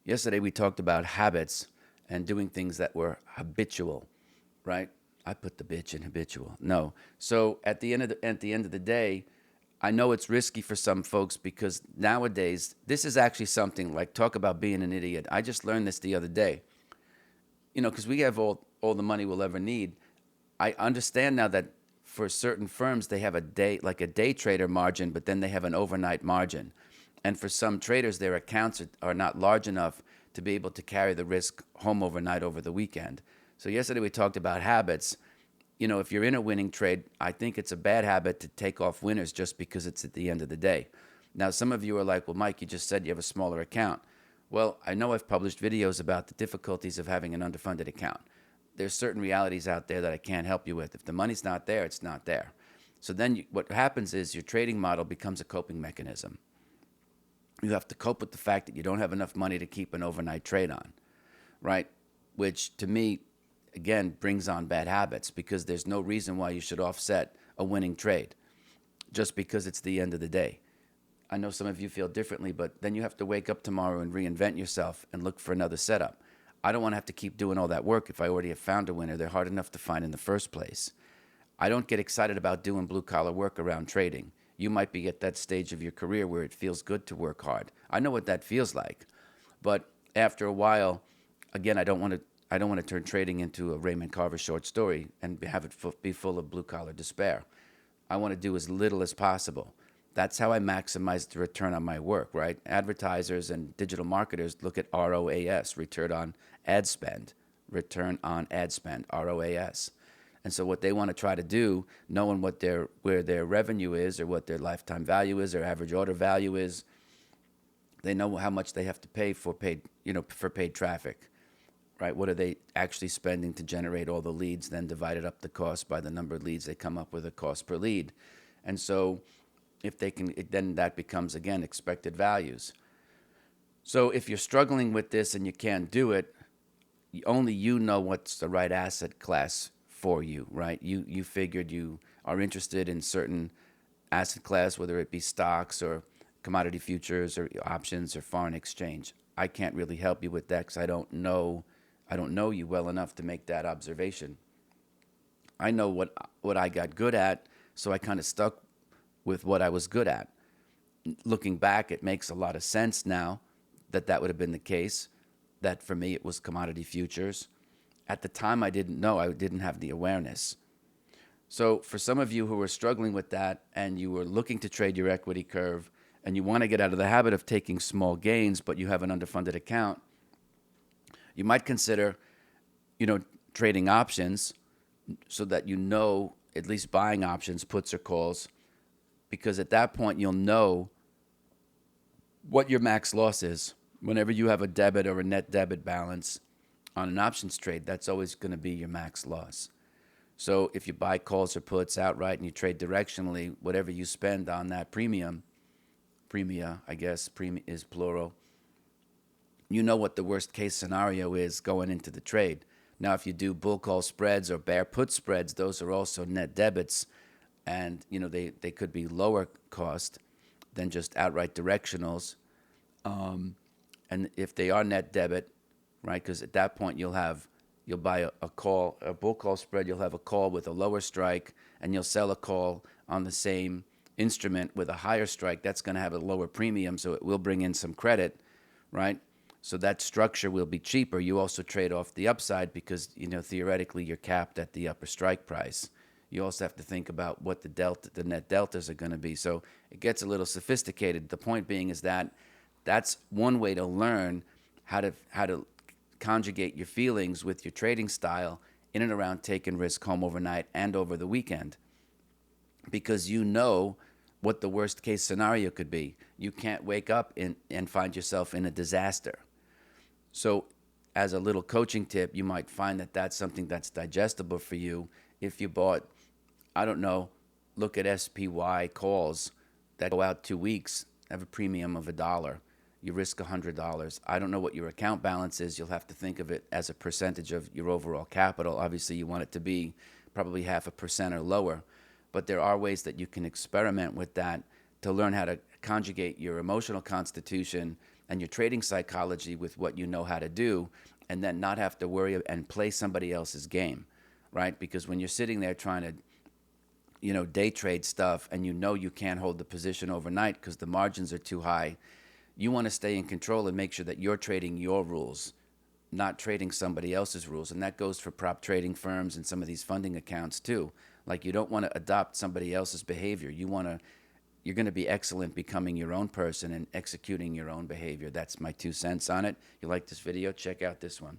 Yesterday we talked about habits and doing things that were habitual, right? I put the bitch in habitual. No. So at the end of the day, I know it's risky for some folks because nowadays this is actually something like talk about being an idiot. I just learned this the other day. Because we have all the money we'll ever need. I understand now that for certain firms they have a day like a day trader margin, but then they have an overnight margin. And for some traders, their accounts are not large enough to be able to carry the risk home overnight over the weekend. So yesterday we talked about habits. If you're in a winning trade, I think it's a bad habit to take off winners just because it's at the end of the day. Now, some of you are like, well, Mike, you just said you have a smaller account. Well, I know I've published videos about the difficulties of having an underfunded account. There's certain realities out there that I can't help you with. If the money's not there, it's not there. So then what happens is your trading model becomes a coping mechanism. You have to cope with the fact that you don't have enough money to keep an overnight trade on, right? Which to me, again, brings on bad habits because there's no reason why you should offset a winning trade just because it's the end of the day. I know some of you feel differently, but then you have to wake up tomorrow and reinvent yourself and look for another setup. I don't want to have to keep doing all that work if I already have found a winner. They're hard enough to find in the first place. I don't get excited about doing blue collar work around trading. You might be at that stage of your career where it feels good to work hard. I know what that feels like. But after a while, again, I don't want to turn trading into a Raymond Carver short story and have it be full of blue collar despair. I want to do as little as possible. That's how I maximize the return on my work, right? Advertisers and digital marketers look at ROAS, return on ad spend, ROAS. And so what they want to try to do, knowing where their revenue is or what their lifetime value is, their average order value is, they know how much they have to pay for paid traffic, right? What are they actually spending to generate all the leads, then divided up the cost by the number of leads, they come up with a cost per lead. And so if they can, then that becomes, again, expected values. So if you're struggling with this and you can't do it, only you know what's the right asset class for you, right? You figured you are interested in certain asset class, whether it be stocks or commodity futures or options or foreign exchange. I can't really help you with that because I don't know you well enough to make that observation. I know what I got good at, so I kind of stuck with what I was good at. Looking back, it makes a lot of sense now that would have been the case, that for me it was commodity futures. At the time, I didn't know. I didn't have the awareness. So for some of you who are struggling with that and you were looking to trade your equity curve and you want to get out of the habit of taking small gains, but you have an underfunded account, you might consider, trading options so that at least buying options, puts or calls, because at that point you'll know what your max loss is. Whenever you have a debit or a net debit balance on an options trade, that's always going to be your max loss. So if you buy calls or puts outright and you trade directionally, whatever you spend on that premia, I guess, premium is plural, you know what the worst case scenario is going into the trade. Now, if you do bull call spreads or bear put spreads, those are also net debits, and they could be lower cost than just outright directionals. And if they are net debit, right, because at that point you'll buy a bull call spread, you'll have a call with a lower strike, and you'll sell a call on the same instrument with a higher strike. That's going to have a lower premium, so it will bring in some credit, right? So that structure will be cheaper. You also trade off the upside because, theoretically you're capped at the upper strike price. You also have to think about what the net deltas are going to be. So it gets a little sophisticated. The point being is that that's one way to learn how to conjugate your feelings with your trading style in and around taking risk home overnight and over the weekend, because you know what the worst case scenario could be. You can't wake up and find yourself in a disaster. So as a little coaching tip, you might find that that's something that's digestible for you. If you bought, I don't know, look at SPY calls that go out 2 weeks, have a premium of $1. You risk $100. I don't know what your account balance is. You'll have to think of it as a percentage of your overall capital. Obviously, you want it to be probably 0.5% or lower. But there are ways that you can experiment with that to learn how to conjugate your emotional constitution and your trading psychology with what you know how to do, and then not have to worry and play somebody else's game, right? Because when you're sitting there trying to, day trade stuff, and you can't hold the position overnight because the margins are too high, you want to stay in control and make sure that you're trading your rules, not trading somebody else's rules. And that goes for prop trading firms and some of these funding accounts too. Like, you don't want to adopt somebody else's behavior. You're going to be excellent becoming your own person and executing your own behavior. That's my 2 cents on it. You like this video? Check out this one.